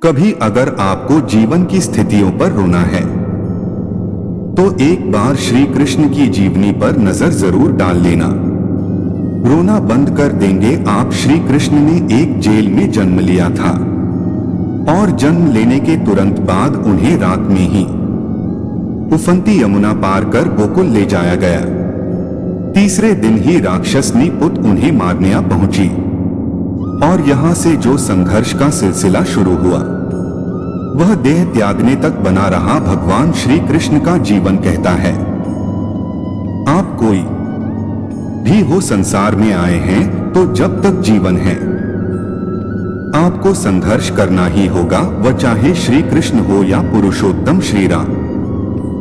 कभी अगर आपको जीवन की स्थितियों पर रोना है तो एक बार श्री कृष्ण की जीवनी पर नजर जरूर डाल लेना। रोना बंद कर देंगे आप। श्री कृष्ण ने एक जेल में जन्म लिया था और जन्म लेने के तुरंत बाद उन्हें रात में ही उफनती यमुना पार कर गोकुल ले जाया गया। तीसरे दिन ही राक्षसनी पुत उन्हें मारने आ पहुंची और यहां से जो संघर्ष का सिलसिला शुरू हुआ वह देह त्यागने तक बना रहा। भगवान श्री कृष्ण का जीवन कहता है, आप कोई भी हो संसार में आए हैं तो जब तक जीवन है आपको संघर्ष करना ही होगा। वह चाहे श्री कृष्ण हो या पुरुषोत्तम श्री राम।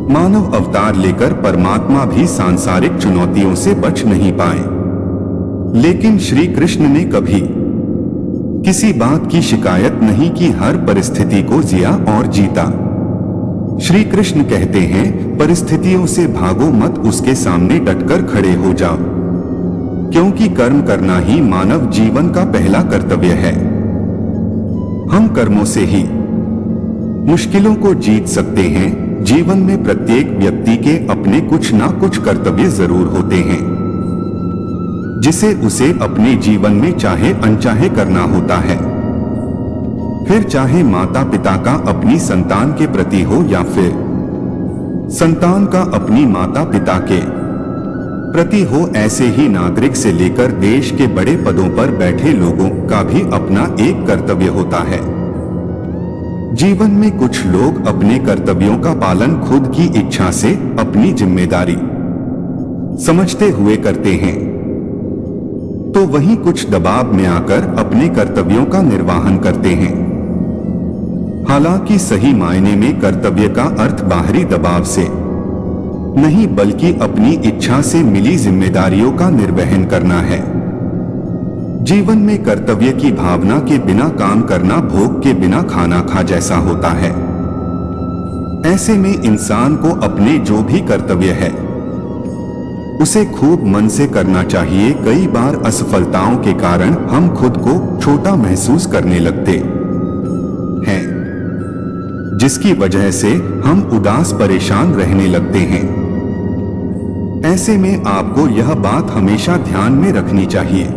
मानव अवतार लेकर परमात्मा भी सांसारिक चुनौतियों से बच नहीं पाए, लेकिन श्री कृष्ण ने कभी किसी बात की शिकायत नहीं की। हर परिस्थिति को जिया और जीता। श्री कृष्ण कहते हैं, परिस्थितियों से भागो मत, उसके सामने डटकर खड़े हो जाओ, क्योंकि कर्म करना ही मानव जीवन का पहला कर्तव्य है। हम कर्मों से ही मुश्किलों को जीत सकते हैं। जीवन में प्रत्येक व्यक्ति के अपने कुछ ना कुछ कर्तव्य जरूर होते हैं जिसे उसे अपने जीवन में चाहे अनचाहे करना होता है। फिर चाहे माता पिता का अपनी संतान के प्रति हो या फिर संतान का अपनी माता पिता के प्रति हो, ऐसे ही नागरिक से लेकर देश के बड़े पदों पर बैठे लोगों का भी अपना एक कर्तव्य होता है। जीवन में कुछ लोग अपने कर्तव्यों का पालन खुद की इच्छा से, अपनी जिम्मेदारी समझते हुए करते हैं, तो वहीं कुछ दबाव में आकर अपने कर्तव्यों का निर्वहन करते हैं। हालांकि सही मायने में कर्तव्य का अर्थ बाहरी दबाव से नहीं बल्कि अपनी इच्छा से मिली जिम्मेदारियों का निर्वहन करना है। जीवन में कर्तव्य की भावना के बिना काम करना भोग के बिना खाना खा जैसा होता है। ऐसे में इंसान को अपने जो भी कर्तव्य है उसे खूब मन से करना चाहिए। कई बार असफलताओं के कारण हम खुद को छोटा महसूस करने लगते हैं, जिसकी वजह से हम उदास परेशान रहने लगते हैं। ऐसे में आपको यह बात हमेशा ध्यान में रखनी चाहिए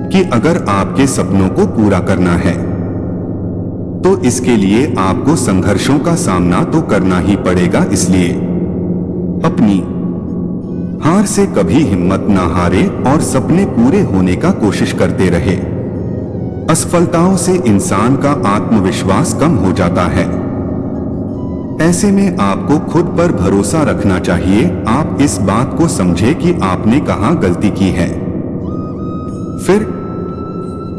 कि अगर आपके सपनों को पूरा करना है तो इसके लिए आपको संघर्षों का सामना तो करना ही पड़ेगा। इसलिए अपनी हार से कभी हिम्मत ना हारे और सपने पूरे होने का कोशिश करते रहे। असफलताओं से इंसान का आत्मविश्वास कम हो जाता है। ऐसे में आपको खुद पर भरोसा रखना चाहिए। आप इस बात को समझे कि आपने कहां गलती की है, फिर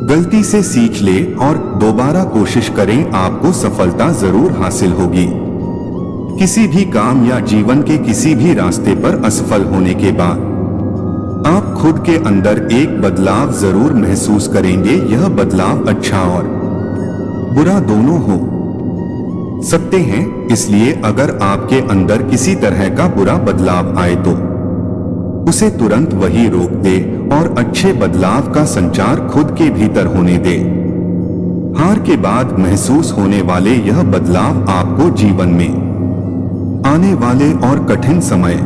गलती से सीख ले और दोबारा कोशिश करें। आपको सफलता जरूर हासिल होगी। किसी भी काम या जीवन के किसी भी रास्ते पर असफल होने के बाद आप खुद के अंदर एक बदलाव जरूर महसूस करेंगे। यह बदलाव अच्छा और बुरा दोनों हो सकते हैं। इसलिए अगर आपके अंदर किसी तरह का बुरा बदलाव आए तो उसे तुरंत वही रोक दे और अच्छे बदलाव का संचार खुद के भीतर होने दे। हार के बाद महसूस होने वाले यह बदलाव आपको जीवन में आने वाले और कठिन समय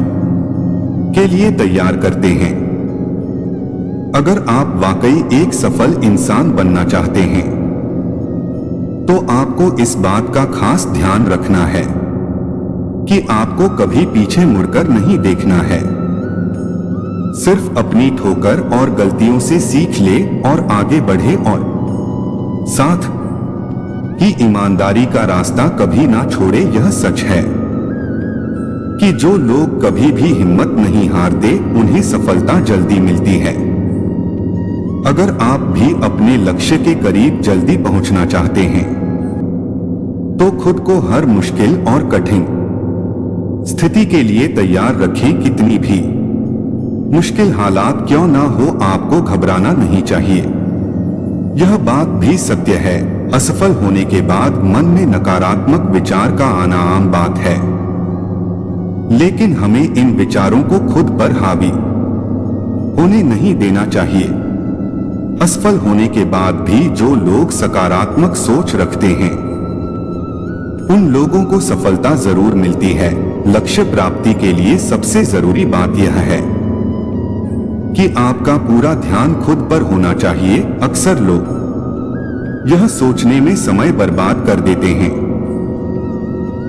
के लिए तैयार करते हैं। अगर आप वाकई एक सफल इंसान बनना चाहते हैं तो आपको इस बात का खास ध्यान रखना है कि आपको कभी पीछे मुड़कर नहीं देखना है। सिर्फ अपनी ठोकर और गलतियों से सीख ले और आगे बढ़े और साथ ही ईमानदारी का रास्ता कभी ना छोड़े। यह सच है कि जो लोग कभी भी हिम्मत नहीं हारते उन्हें सफलता जल्दी मिलती है। अगर आप भी अपने लक्ष्य के करीब जल्दी पहुंचना चाहते हैं तो खुद को हर मुश्किल और कठिन स्थिति के लिए तैयार रखें। कितनी भी मुश्किल हालात क्यों ना हो, आपको घबराना नहीं चाहिए। यह बात भी सत्य है, असफल होने के बाद मन में नकारात्मक विचार का आना आम बात है, लेकिन हमें इन विचारों को खुद पर हावी होने नहीं देना चाहिए। असफल होने के बाद भी जो लोग सकारात्मक सोच रखते हैं उन लोगों को सफलता जरूर मिलती है। लक्ष्य प्राप्ति के लिए सबसे जरूरी बात यह है कि आपका पूरा ध्यान खुद पर होना चाहिए। अक्सर लोग यह सोचने में समय बर्बाद कर देते हैं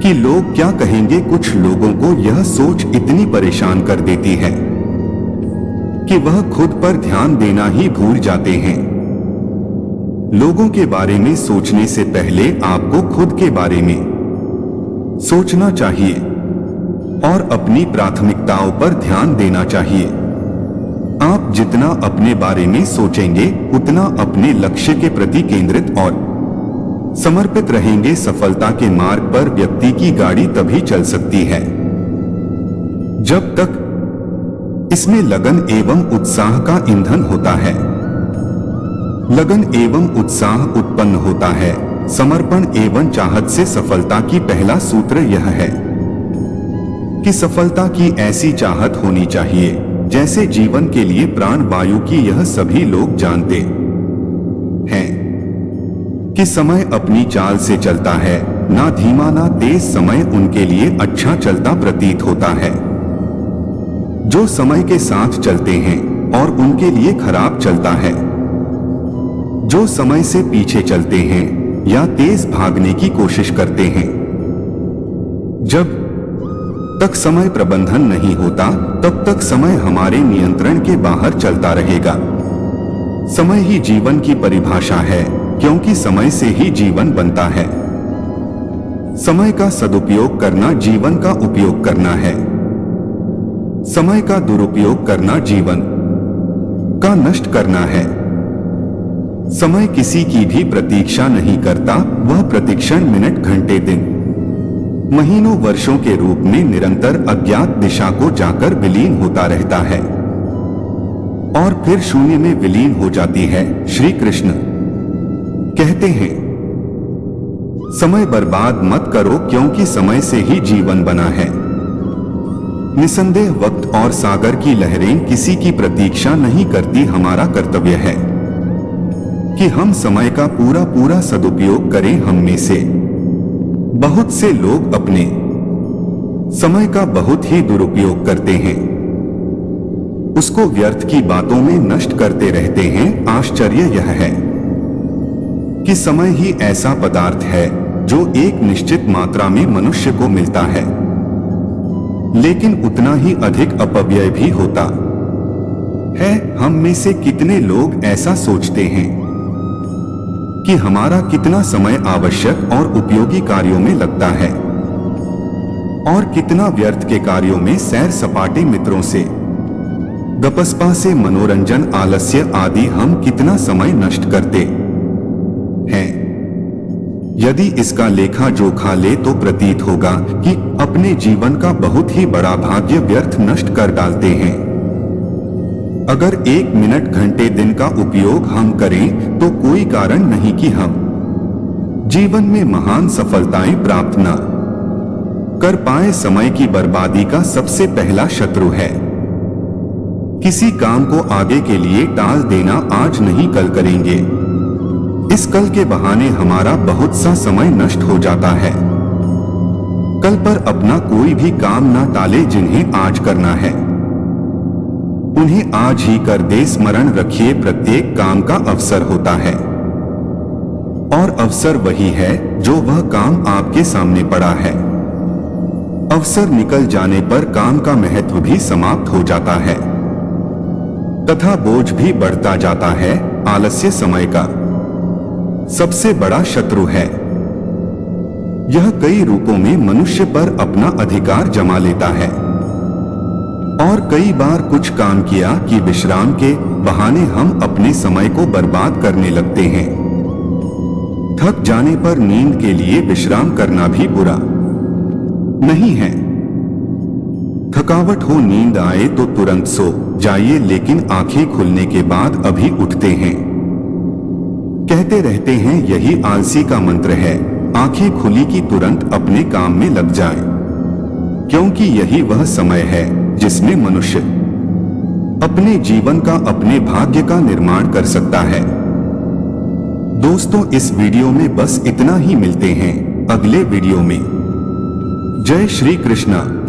कि लोग क्या कहेंगे। कुछ लोगों को यह सोच इतनी परेशान कर देती है कि वह खुद पर ध्यान देना ही भूल जाते हैं। लोगों के बारे में सोचने से पहले आपको खुद के बारे में सोचना चाहिए और अपनी प्राथमिकताओं पर ध्यान देना चाहिए। आप जितना अपने बारे में सोचेंगे उतना अपने लक्ष्य के प्रति केंद्रित और समर्पित रहेंगे। सफलता के मार्ग पर व्यक्ति की गाड़ी तभी चल सकती है जब तक इसमें लगन एवं उत्साह का ईंधन होता है। लगन एवं उत्साह उत्पन्न होता है समर्पण एवं चाहत से। सफलता की पहला सूत्र यह है कि सफलता की ऐसी चाहत होनी चाहिए जैसे जीवन के लिए प्राण वायु की। यह सभी लोग जानते हैं कि समय अपनी चाल से चलता है, ना धीमा ना तेज। समय उनके लिए अच्छा चलता प्रतीत होता है जो समय के साथ चलते हैं और उनके लिए खराब चलता है जो समय से पीछे चलते हैं या तेज भागने की कोशिश करते हैं। जब तक समय प्रबंधन नहीं होता तब तक समय हमारे नियंत्रण के बाहर चलता रहेगा। समय ही जीवन की परिभाषा है क्योंकि समय से ही जीवन बनता है। समय का सदुपयोग करना जीवन का उपयोग करना है। समय का दुरुपयोग करना जीवन का नष्ट करना है। समय किसी की भी प्रतीक्षा नहीं करता, वह प्रतिक्षण मिनट घंटे दिन महीनों वर्षों के रूप में निरंतर अज्ञात दिशा को जाकर विलीन होता रहता है और फिर शून्य में विलीन हो जाती है। श्री कृष्ण कहते हैं समय बर्बाद मत करो क्योंकि समय से ही जीवन बना है। निसंदेह वक्त और सागर की लहरें किसी की प्रतीक्षा नहीं करती। हमारा कर्तव्य है कि हम समय का पूरा सदुपयोग करें। हम में से बहुत से लोग अपने समय का बहुत ही दुरुपयोग करते हैं, उसको व्यर्थ की बातों में नष्ट करते रहते हैं। आश्चर्य यह है कि समय ही ऐसा पदार्थ है जो एक निश्चित मात्रा में मनुष्य को मिलता है, लेकिन उतना ही अधिक अपव्यय भी होता है। हम में से कितने लोग ऐसा सोचते हैं कि हमारा कितना समय आवश्यक और उपयोगी कार्यों में लगता है और कितना व्यर्थ के कार्यों में, सैर सपाटे, मित्रों से गपसपा से, मनोरंजन, आलस्य आदि हम कितना समय नष्ट करते हैं। यदि इसका लेखा जोखा ले तो प्रतीत होगा कि अपने जीवन का बहुत ही बड़ा भाग्य व्यर्थ नष्ट कर डालते हैं। अगर 1 मिनट घंटे दिन का उपयोग हम करें तो कोई कारण नहीं कि हम जीवन में महान सफलताएं प्राप्त न कर पाए। समय की बर्बादी का सबसे पहला शत्रु है किसी काम को आगे के लिए टाल देना। आज नहीं कल करेंगे, इस कल के बहाने हमारा बहुत सा समय नष्ट हो जाता है। कल पर अपना कोई भी काम ना टाले, जिन्हें आज करना है उन्हें आज ही कर दे। स्मरण रखिए प्रत्येक काम का अवसर होता है और अवसर वही है जो वह काम आपके सामने पड़ा है। अवसर निकल जाने पर काम का महत्व भी समाप्त हो जाता है तथा बोझ भी बढ़ता जाता है। आलस्य समय का सबसे बड़ा शत्रु है। यह कई रूपों में मनुष्य पर अपना अधिकार जमा लेता है और कई बार कुछ काम किया कि विश्राम के बहाने हम अपने समय को बर्बाद करने लगते हैं। थक जाने पर नींद के लिए विश्राम करना भी बुरा नहीं है। थकावट हो, नींद आए तो तुरंत सो जाइए, लेकिन आंखें खुलने के बाद अभी उठते हैं। कहते रहते हैं यही आलसी का मंत्र है, आंखें खुली कि तुरंत अपने काम में लग जाए, क्योंकि यही वह समय है जिसमें मनुष्य अपने जीवन का, अपने भाग्य का निर्माण कर सकता है। दोस्तों, इस वीडियो में बस इतना ही। मिलते हैं अगले वीडियो में। जय श्री कृष्णा।